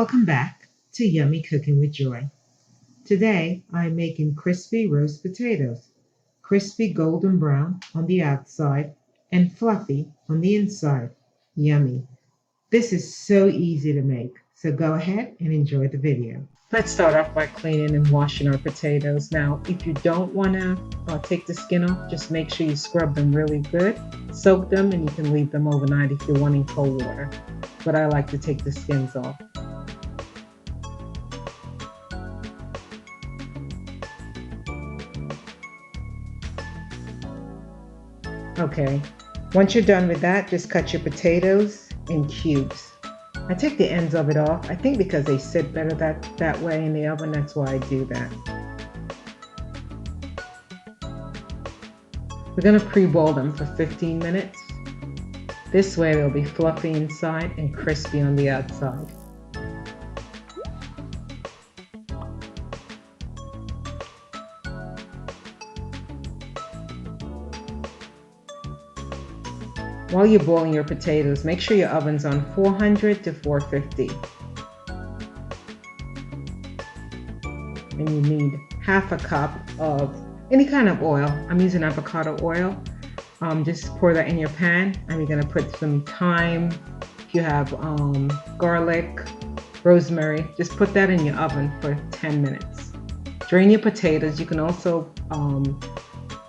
Welcome back to Yummy Cooking with Joy. Today I'm making crispy roast potatoes, crispy golden brown on the outside and fluffy on the inside. Yummy. This is so easy to make, so go ahead and enjoy the video. Let's start off by cleaning and washing our potatoes. Now, if you don't want to take the skin off, just make sure you scrub them really good. Soak them and you can leave them overnight if you're wanting cold water. But I like to take the skins off. Okay, once you're done with that, just cut your potatoes in cubes. I take the ends of it off, I think because they sit better that way in the oven, that's why I do that. We're going to pre-boil them for 15 minutes. This way they'll be fluffy inside and crispy on the outside. While you're boiling your potatoes, make sure your oven's on 400 to 450. And you need half a cup of any kind of oil. I'm using avocado oil. Just pour that in your pan, and you're going to put some thyme. If you have garlic, rosemary, just put that in your oven for 10 minutes. Drain your potatoes. You can also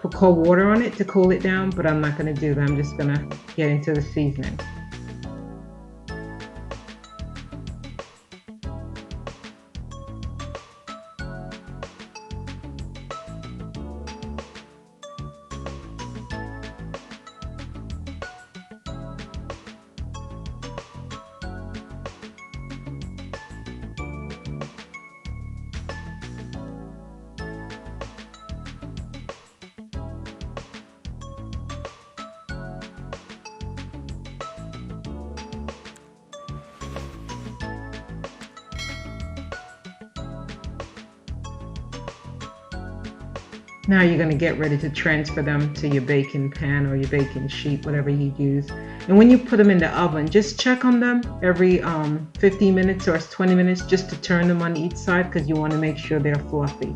put cold water on it to cool it down, but I'm not going to do that. I'm just going to get into the seasoning. Now you're going to get ready to transfer them to your baking pan or your baking sheet, whatever you use. And when you put them in the oven, just check on them every 15 minutes or 20 minutes just to turn them on each side, because you want to make sure they're fluffy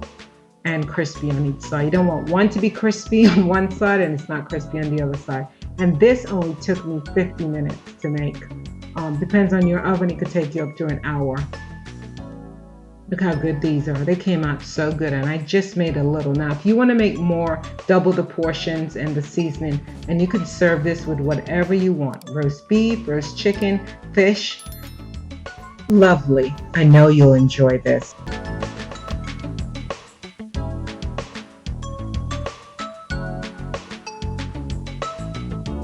and crispy on each side. You don't want one to be crispy on one side and it's not crispy on the other side. And this only took me 50 minutes to make. Depends on your oven, it could take you up to an hour. Look how good these are. They came out so good, and I just made a little. Now, if you want to make more, double the portions and the seasoning, and you can serve this with whatever you want. Roast beef, roast chicken, fish. Lovely. I know you'll enjoy this.